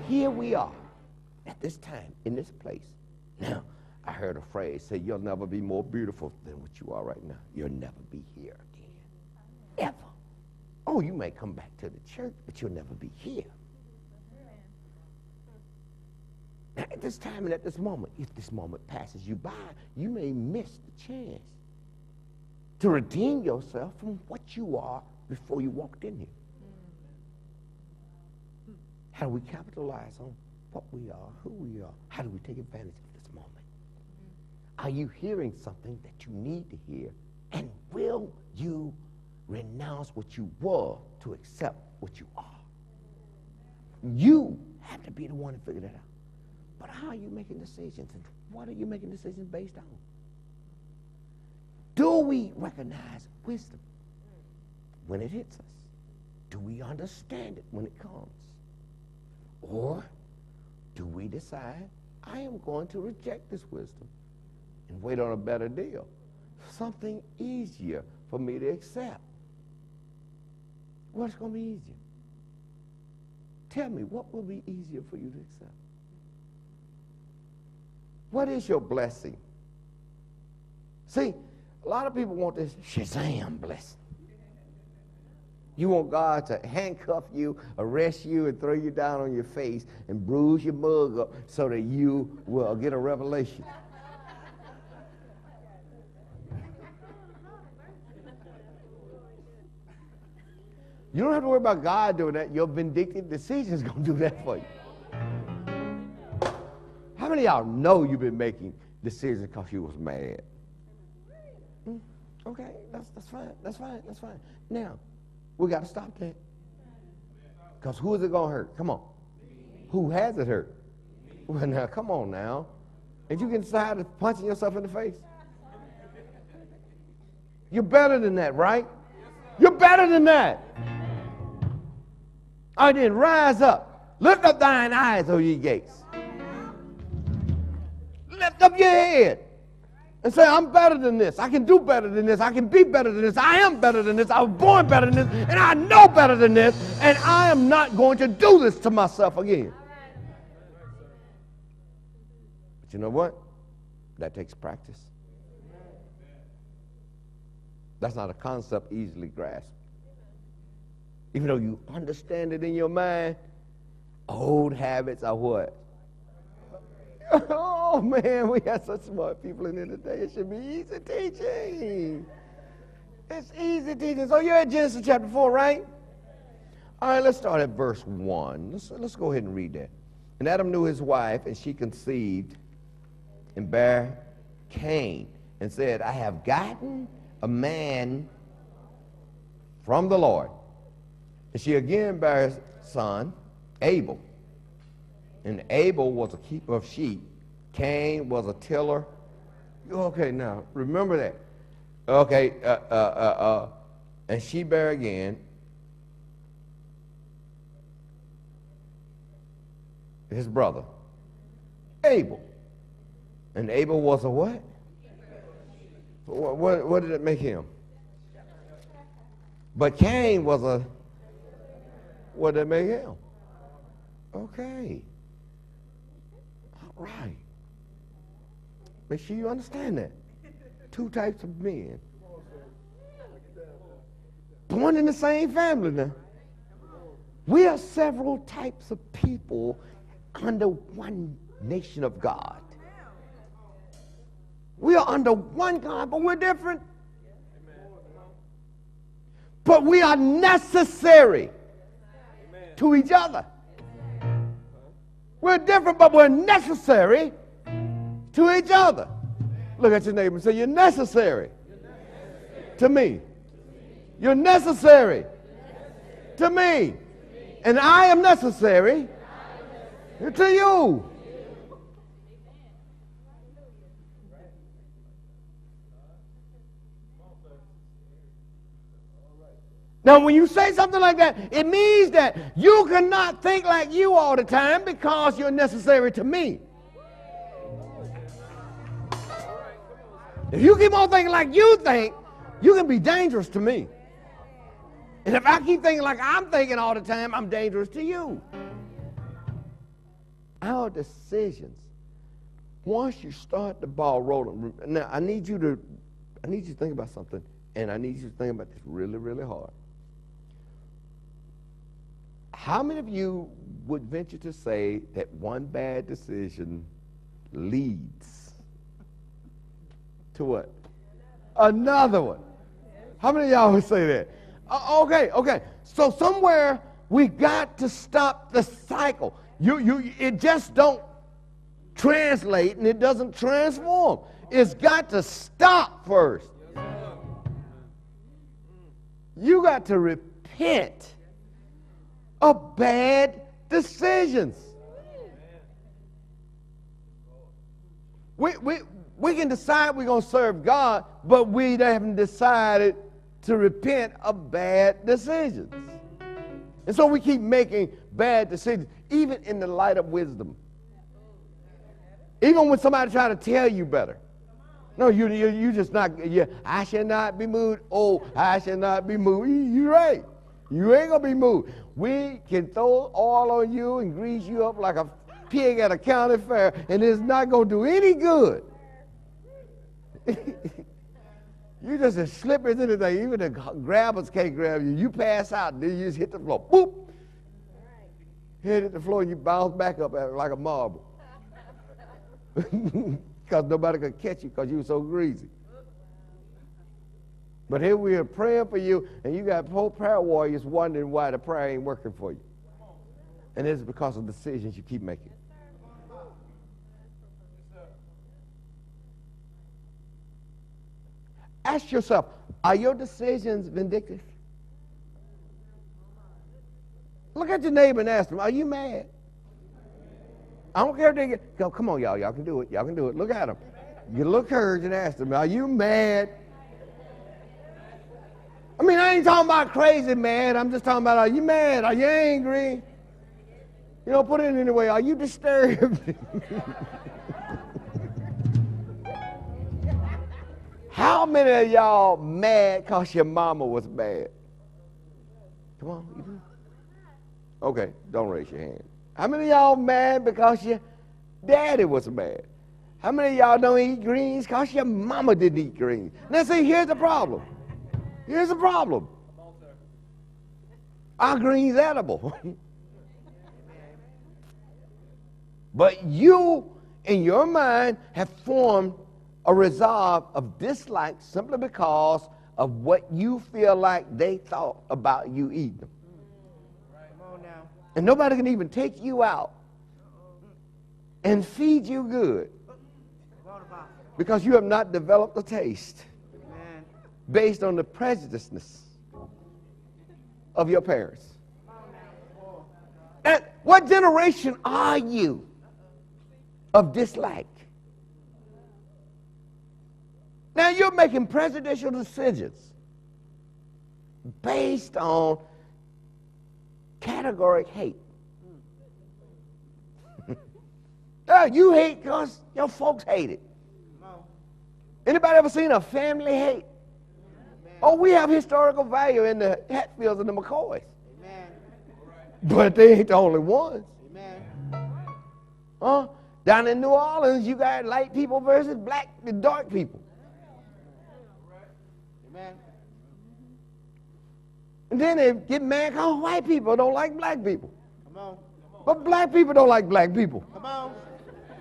here we are at this time in this place. Now, I heard a phrase say, you'll never be more beautiful than what you are right now. You'll never be here again, ever. Oh, you may come back to the church, but you'll never be here. Now, at this time and at this moment, if this moment passes you by, you may miss the chance to redeem yourself from what you are before you walked in here. How do we capitalize on what we are, who we are? How do we take advantage of this moment? Are you hearing something that you need to hear? And will you renounce what you were to accept what you are? You have to be the one to figure that out. But how are you making decisions? And what are you making decisions based on? Do we recognize wisdom when it hits us? Do we understand it when it comes? Or do we decide, I am going to reject this wisdom and wait on a better deal, something easier for me to accept? What's going to be easier? Tell me, what will be easier for you to accept? What is your blessing? See, a lot of people want this Shazam blessing. You want God to handcuff you, arrest you, and throw you down on your face and bruise your mug up so that you will get a revelation. You don't have to worry about God doing that. Your vindictive decision is going to do that for you. How many of y'all know you've been making decisions because you was mad? Okay, that's fine. That's fine. That's fine. Now, we got to stop that. Because who is it going to hurt? Come on. Who has it hurt? Well, now, come on now. If you can decide to punching yourself in the face, you're better than that, right? You're better than that. I didn't rise up. Lift up thine eyes, O ye gates. Lift up your head and say, I'm better than this. I can do better than this. I can be better than this. I am better than this. I was born better than this. And I know better than this. And I am not going to do this to myself again. But you know what? That takes practice. That's not a concept easily grasped. Even though you understand it in your mind, old habits are what? Oh, man, we have such smart people in here today. It should be easy teaching. It's easy teaching. So you're at Genesis chapter 4, right? All right, let's start at verse 1. Let's go ahead and read that. And Adam knew his wife, and she conceived and bare Cain, and said, I have gotten a man from the Lord. And she again bare his son, Abel. And Abel was a keeper of sheep. Cain was a tiller. Okay, now, remember that. Okay, and she bare again his brother, Abel. And Abel was a what? What did it make him? But Cain was a, what did it make him? Okay. All right. Make sure you understand that. Two types of men. Born in the same family now. We are several types of people under one nation of God. We are under one God, but we're different. But we are necessary to each other. We're different, but we're necessary to each other. Look at your neighbor and say, you're necessary to me. You're necessary to me. And I am necessary to you. Now, when you say something like that, it means that you cannot think like you all the time because you're necessary to me. If you keep on thinking like you think, you can be dangerous to me. And if I keep thinking like I'm thinking all the time, I'm dangerous to you. our decisions, once you start the ball rolling, now I need you to think about something, and I need you to think about this really, really hard. How many of you would venture to say that one bad decision leads to what? Another one. How many of y'all would say that? Okay. So somewhere we got to stop the cycle. It just don't translate and it doesn't transform. It's got to stop first. You got to repent of bad decisions. We can decide we're going to serve God, but we haven't decided to repent of bad decisions. And so we keep making bad decisions, even in the light of wisdom. Even when somebody tries to tell you better. No, you just not, I shall not be moved. Oh, I shall not be moved. You're right. You ain't going to be moved. We can throw oil on you and grease you up like a pig at a county fair, and it's not going to do any good. You just as slippery as anything. Even the grabbers can't grab you. You pass out, and then you just hit the floor. Boop! Hit the floor, and you bounce back up like a marble. Because nobody could catch you because you were so greasy. But here we are praying for you, and you got whole prayer warriors wondering why the prayer ain't working for you. And it's because of decisions you keep making. Ask yourself, are your decisions vindictive? Look at your neighbor and ask them, are you mad? I don't care if they get, come on, y'all can do it. Y'all can do it. Look at them. You look hurt and ask them, are you mad? I mean, I ain't talking about crazy mad. I'm just talking about, are you mad? Are you angry? You know, put it in any way. Are you disturbed? How many of y'all mad because your mama was bad? Come on, you do. Okay, don't raise your hand. How many of y'all mad because your daddy was bad? How many of y'all don't eat greens because your mama didn't eat greens? Now see, here's the problem. Here's the problem. Are greens edible? But you, in your mind, have formed a resolve of dislike simply because of what you feel like they thought about you eating them. And nobody can even take you out and feed you good because you have not developed a taste based on the prejudiceness of your parents. And what generation are you of dislike? Now you're making presidential decisions based on categoric hate. You hate because your folks hate it. Anybody ever seen a family hate? Oh, we have historical value in the Hatfields and the McCoys. But they ain't the only ones. Down in New Orleans, you got light people versus black and dark people. And then they get mad because white people don't like black people. Come on. But black people don't like black people. Come on.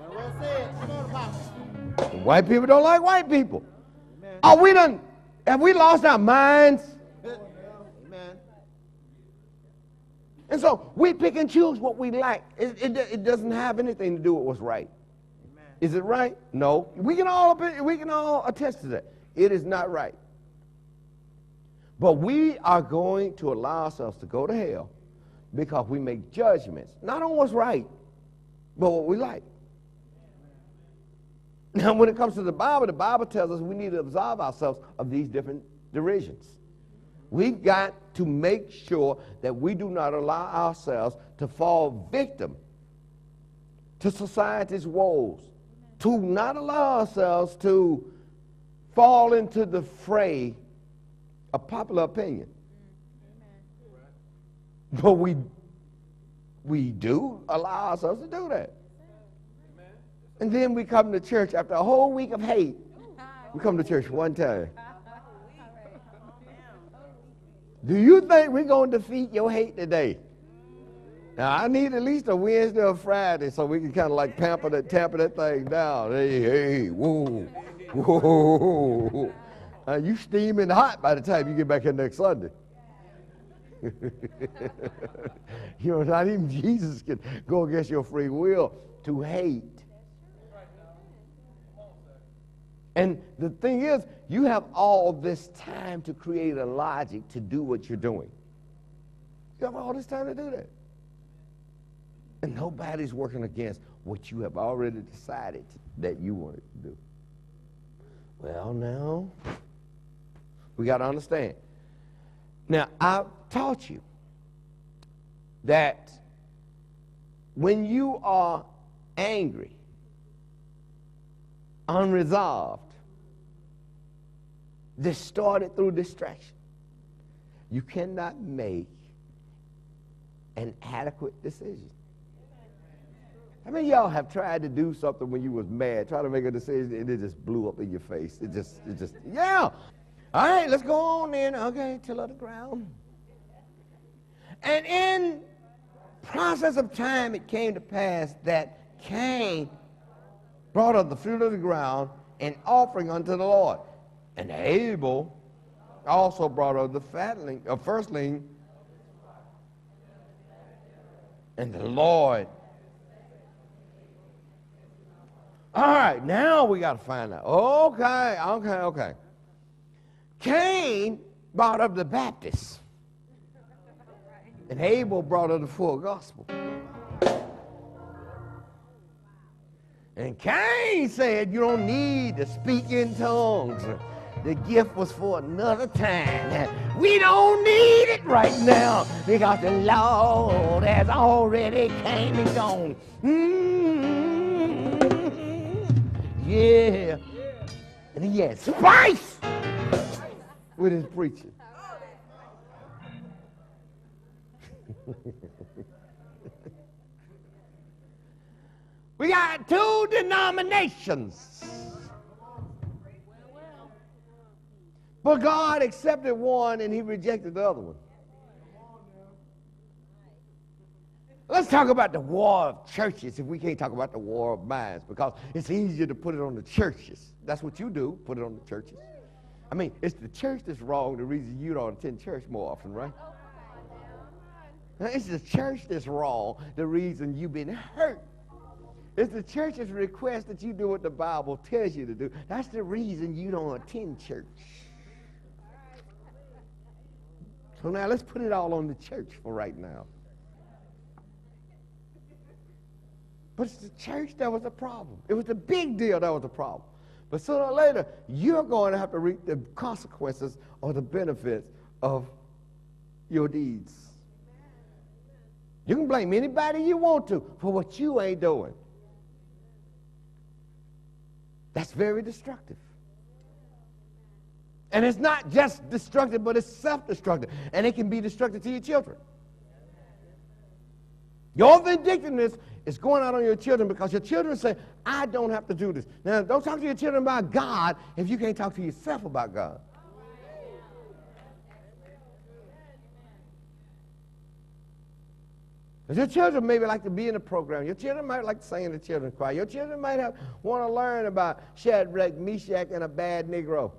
Well said. Come on, Apostle. White people don't like white people. Amen. Have we lost our minds? Amen. And so we pick and choose what we like. It doesn't have anything to do with what's right. Amen. Is it right? No. We can all attest to that. It is not right. But we are going to allow ourselves to go to hell because we make judgments, not on what's right, but what we like. Now, when it comes to the Bible tells us we need to absolve ourselves of these different derisions. We've got to make sure that we do not allow ourselves to fall victim to society's woes, to not allow ourselves to fall into the fray of popular opinion. But we do allow ourselves to do that. And then we come to church after a whole week of hate. We come to church one time. Do you think we're going to defeat your hate today? Now, I need at least a Wednesday or Friday so we can kind of like tamper that thing down. Hey, whoa, whoa. You steaming hot by the time you get back here next Sunday. You know, not even Jesus can go against your free will to hate. And the thing is, you have all this time to create a logic to do what you're doing. You have all this time to do that. And nobody's working against what you have already decided that you wanted to do. Well, now, we got to understand. Now, I've taught you that when you are angry, unresolved, distorted through distraction, you cannot make an adequate decision. How many of y'all have tried to do something when you was mad, try to make a decision, and it just blew up in your face? It just, yeah. All right, let's go on then. Okay, till on the ground. And in process of time, it came to pass that Cain brought up the fruit of the ground, an offering unto the Lord. And Abel also brought up the firstling, and the Lord. All right, now we got to find out. Okay. Cain brought up the Baptist, and Abel brought up the full gospel. And Cain said, you don't need to speak in tongues. The gift was for another time. We don't need it right now because the Lord has already came and gone. Yeah. And he had spice with his preaching. We got two denominations. But God accepted one and he rejected the other one. Let's talk about the war of churches if we can't talk about the war of minds, because it's easier to put it on the churches. That's what you do, put it on the churches. I mean, it's the church that's wrong, the reason you don't attend church more often, right? It's the church that's wrong, the reason you've been hurt. It's the church's request that you do what the Bible tells you to do. That's the reason you don't attend church. So now let's put it all on the church for right now. But it's the church that was the problem. It was the big deal that was the problem. But sooner or later, you're going to have to reap the consequences or the benefits of your deeds. You can blame anybody you want to for what you ain't doing. That's very destructive. And it's not just destructive, but it's self-destructive. And it can be destructive to your children. Your vindictiveness is going out on your children because your children say, I don't have to do this. Now, don't talk to your children about God if you can't talk to yourself about God. Because your children maybe like to be in a program. Your children might like to sing in the children's choir. Your children might want to learn about Shadrach, Meshach, and a Abednego.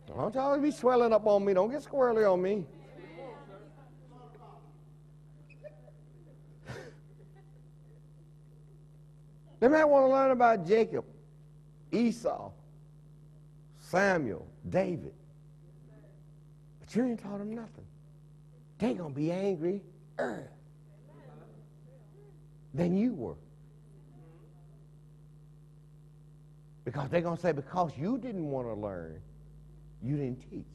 Don't y'all be swelling up on me. Don't get squirrely on me. They might want to learn about Jacob, Esau, Samuel, David. But you ain't taught them nothing. They're going to be angry than you were. Because they're going to say, because you didn't want to learn, you didn't teach.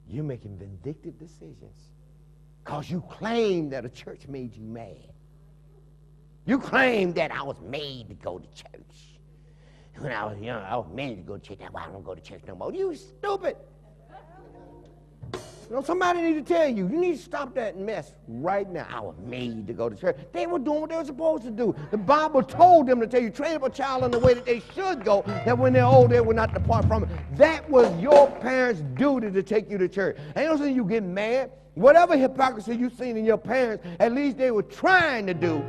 You're making vindictive decisions because you claim that a church made you mad. You claim that I was made to go to church. When I was young, I was made to go to church. That's why I don't go to church no more. You stupid. You know, somebody need to tell you, you need to stop that mess right now. I was made to go to church. They were doing what they were supposed to do. The Bible told them to tell you, train up a child in the way that they should go, that when they're old, they will not depart from it. That was your parents' duty to take you to church. Ain't no saying you get mad. Whatever hypocrisy you've seen in your parents, at least they were trying to do.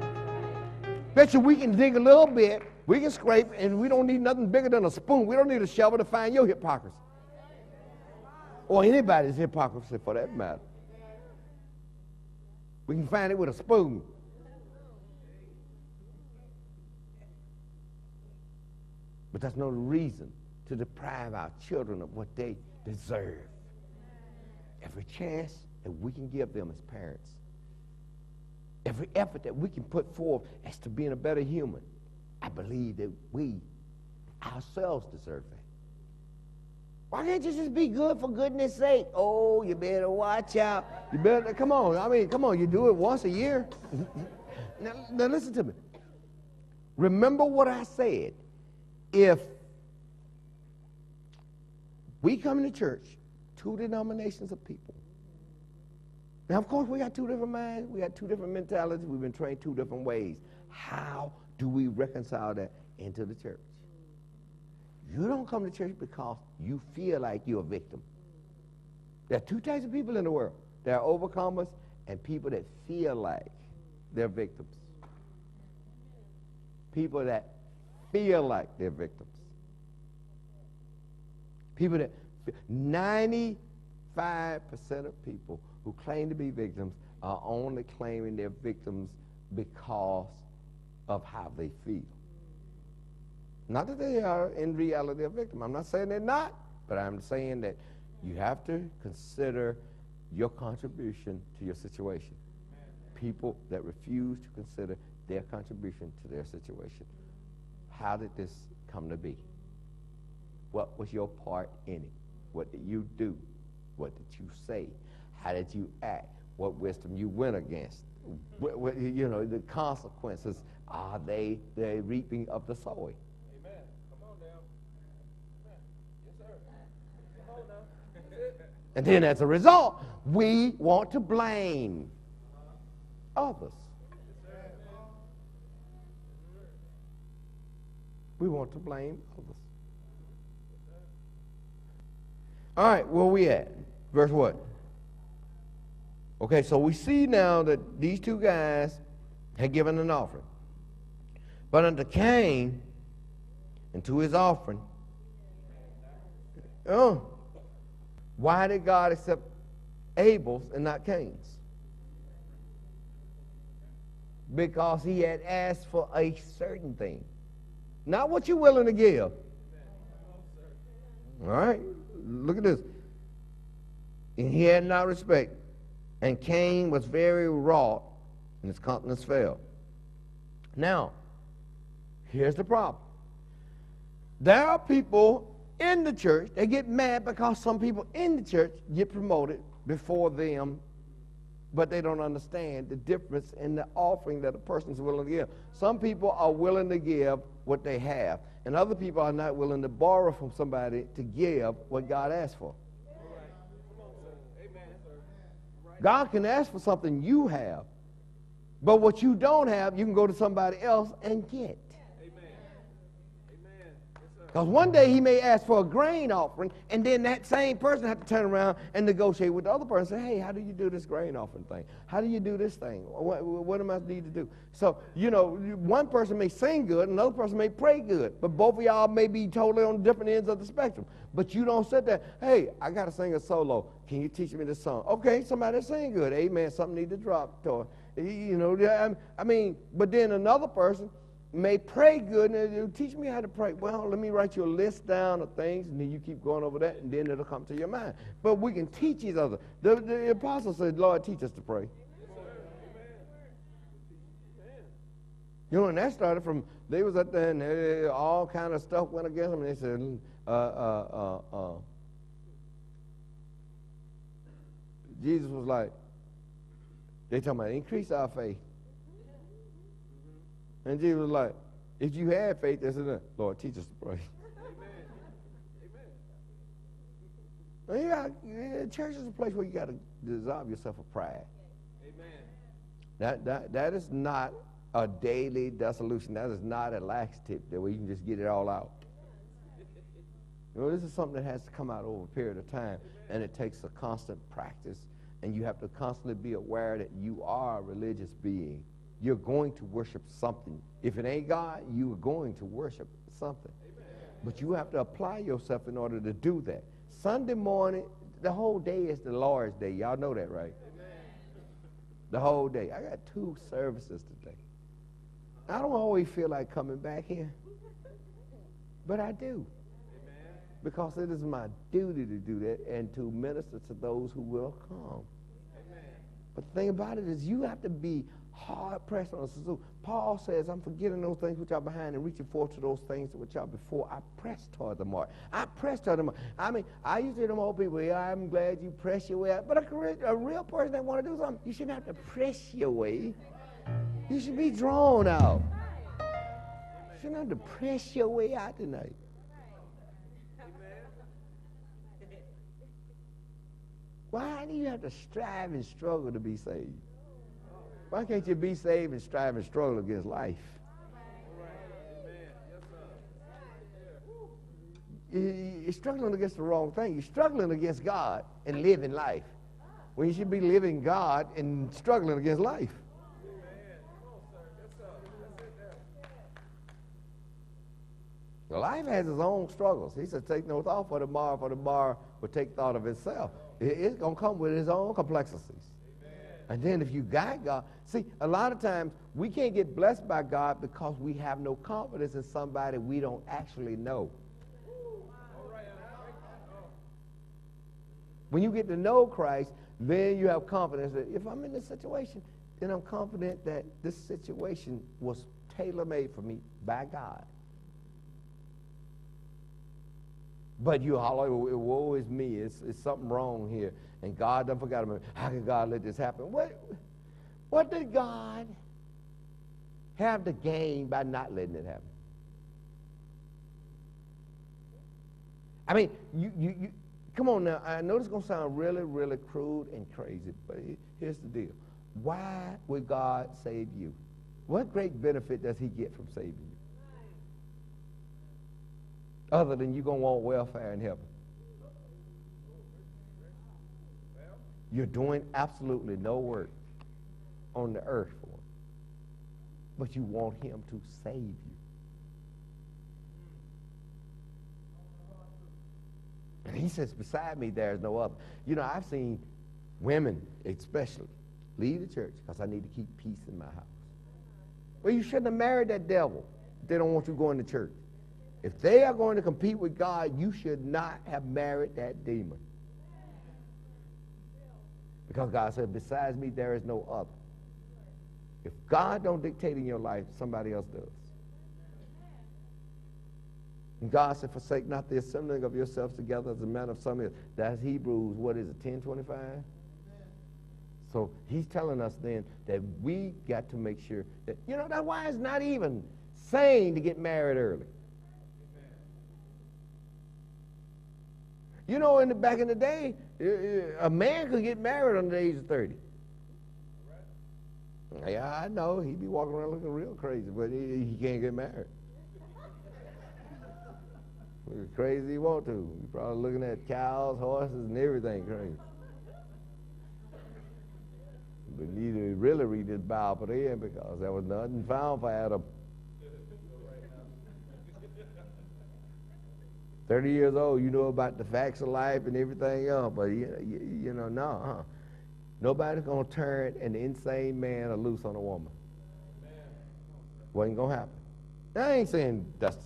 Bet you we can dig a little bit, we can scrape, and we don't need nothing bigger than a spoon. We don't need a shovel to find your hypocrisy. Or anybody's hypocrisy for that matter. We can find it with a spoon. But that's no reason to deprive our children of what they deserve. Every chance that we can give them as parents, every effort that we can put forth as to being a better human, I believe that we ourselves deserve that. Why can't you just be good for goodness sake? Oh, you better watch out. You better, come on. I mean, come on, you do it once a year. Now listen to me. Remember what I said. If we come into church, two denominations of people. Now, of course, we got two different minds. We got two different mentalities. We've been trained two different ways. How do we reconcile that into the church? You don't come to church because you feel like you're a victim. There are two types of people in the world. There are overcomers and people that feel like they're victims. People that feel like they're victims. People that 95% of people who claim to be victims are only claiming they're victims because of how they feel. Not that they are in reality a victim. I'm not saying they're not, but I'm saying that you have to consider your contribution to your situation. People that refuse to consider their contribution to their situation. How did this come to be? What was your part in it? What did you do? What did you say? How did you act? What wisdom you went against? You know, the consequences, are they the reaping of the sowing? And then as a result, we want to blame others. We want to blame others. All right, where we at? Verse what? Okay, so we see now that these two guys had given an offering. But unto Cain and to his offering, why did God accept Abel's and not Cain's? Because he had asked for a certain thing. Not what you're willing to give. All right, look at this. And he had not respect. And Cain was very wroth, and his countenance fell. Now, here's the problem. There are people in the church, they get mad because some people in the church get promoted before them, but they don't understand the difference in the offering that a person is willing to give. Some people are willing to give what they have, and other people are not willing to borrow from somebody to give what God asked for. God can ask for something you have, but what you don't have, you can go to somebody else and get. Because one day he may ask for a grain offering, and then that same person has to turn around and negotiate with the other person and say, hey, how do you do this grain offering thing? How do you do this thing? What am I need to do? So, you know, one person may sing good, another person may pray good, but both of y'all may be totally on different ends of the spectrum. But you don't sit there, hey, I got to sing a solo. Can you teach me this song? Okay, somebody sing good. Amen. Something need to drop to it. You know, I mean, but then another person may pray good, and teach me how to pray. Well, let me write you a list down of things, and then you keep going over that, and then it'll come to your mind. But we can teach each other. The apostle said, Lord, teach us to pray. You know, and that started from, they was up there, and all kind of stuff went against them, and they said, Jesus was like, they talking about increase our faith. And Jesus was like, If you had faith, that's enough. Lord, teach us to pray. Amen. Amen. Church is a place where you got to dissolve yourself of pride. Amen. That is not a daily dissolution. That is not a laxative that where you can just get it all out. You know, this is something that has to come out over a period of time, and it takes a constant practice, and you have to constantly be aware that you are a religious being. You're going to worship something. If it ain't God, you are going to worship something. Amen. But you have to apply yourself in order to do that. Sunday morning, the whole day is the Lord's Day. Y'all know that, right? Amen. The whole day. I got 2 services today. I don't always feel like coming back here, but I do. Amen. Because it is my duty to do that and to minister to those who will come. Amen. But the thing about it is you have to be hard pressed on us. So Paul says, I'm forgetting those things which are behind and reaching forth to those things which are before. I press toward the mark. I press toward the mark. I mean, I used to hear them old people, yeah, I'm glad you press your way out. But a real person that want to do something, you shouldn't have to press your way. You should be drawn out. You shouldn't have to press your way out tonight. Why do you have to strive and struggle to be saved? Why can't you be saved and strive and struggle against life? You're struggling against the wrong thing. You're struggling against God and living life, when you should be living God and struggling against life. Well, life has its own struggles. He said, take no thought for tomorrow will take thought of itself. It's going to come with its own complexities. And then if you got God, see, a lot of times we can't get blessed by God because we have no confidence in somebody we don't actually know. When you get to know Christ, then you have confidence that if I'm in this situation, then I'm confident that this situation was tailor-made for me by God. But you holler, woe is me, it's something wrong here, and God done forgot about me. How can God let this happen? What did God have to gain by not letting it happen? I mean, you come on now. I know this is going to sound really, really crude and crazy, but here's the deal. Why would God save you? What great benefit does he get from saving you? Other than you're going to want welfare in heaven. You're doing absolutely no work on the earth for him, but you want him to save you. And he says, beside me, there is no other. You know, I've seen women especially leave the church because I need to keep peace in my house. Well, you shouldn't have married that devil if they don't want you going to church. If they are going to compete with God, you should not have married that demon. Because God said, besides me, there is no other. If God don't dictate in your life, somebody else does. And God said, forsake not the assembling of yourselves together as a man of some is. That's Hebrews, what is it, 10:25? So he's telling us then that we got to make sure that, you know, that's why it's not even sane to get married early. You know, back in the day, a man could get married under the age of 30. Yeah, I know. He'd be walking around looking real crazy, but he can't get married. Look crazy he want to. He's probably looking at cows, horses, and everything crazy. But need to really read this Bible then, because there was nothing found for Adam. 30 years old, you know about the facts of life and everything else, but you know, no, nobody's going to turn an insane man or loose on a woman. Wasn't going to happen. Now, I ain't saying that's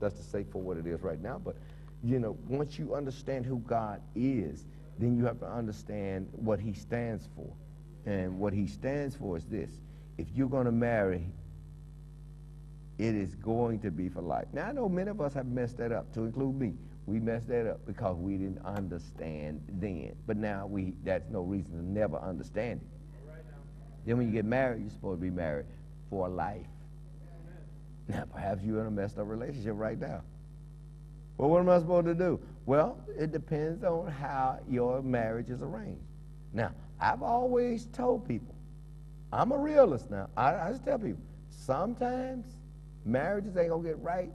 the sake for what it is right now, but, you know, once you understand who God is, then you have to understand what he stands for. And what he stands for is this. If you're going to marry, it is going to be for life. Now, I know many of us have messed that up, to include me. We messed that up because we didn't understand then. But now that's no reason to never understand it. Then when you get married, you're supposed to be married for life. Now, perhaps you're in a messed up relationship right now. Well, what am I supposed to do? Well, it depends on how your marriage is arranged. Now, I've always told people, I'm a realist now. I just tell people, sometimes marriages ain't going to get right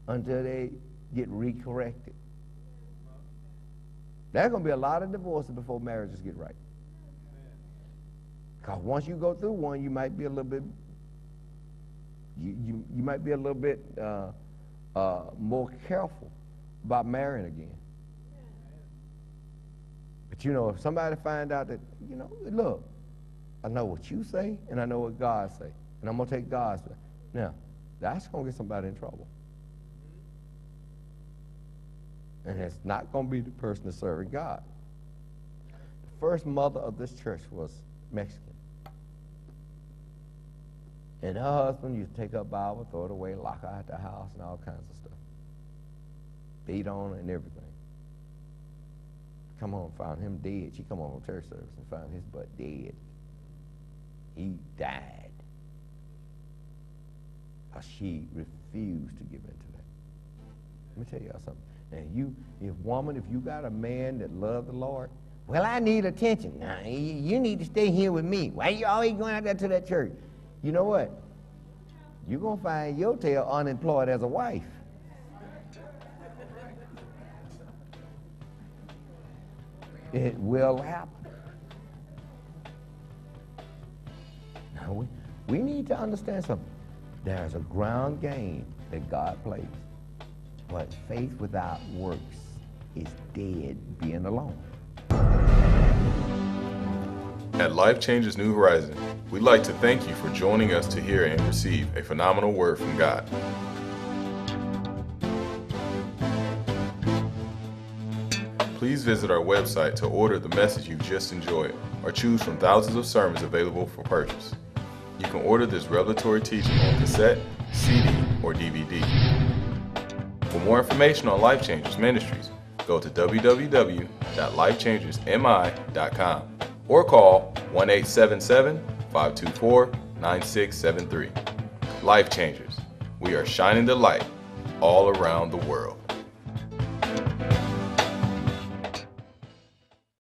until they get recorrected. There's going to be a lot of divorces before marriages get right. Because once you go through one, you might be a little bit, you might be a little bit more careful about marrying again. But you know, if somebody find out that, you know, look, I know what you say and I know what God say, and I'm going to take God's way. Now, that's going to get somebody in trouble. And it's not going to be the person that's serving God. The first mother of this church was Mexican. And her husband used to take her Bible, throw it away, lock her out the house, and all kinds of stuff. Beat on her and everything. Come home, found him dead. She come home from church service and found his butt dead. He died. Because she refused to give in to that. Let me tell y'all something. And if you got a man that loves the Lord, well, I need attention. Now, you need to stay here with me. Why you always going out there to that church? You know what? You're going to find your tail unemployed as a wife. It will happen. Now, we need to understand something. There's a ground game that God plays. But faith without works is dead being alone. At Life Changes New Horizon, we'd like to thank you for joining us to hear and receive a phenomenal word from God. Please visit our website to order the message you've just enjoyed or choose from thousands of sermons available for purchase. You can order this revelatory teaching on cassette, CD, or DVD. For more information on Life Changers Ministries, go to www.lifechangersmi.com or call 1-877-524-9673. Life Changers. We are shining the light all around the world.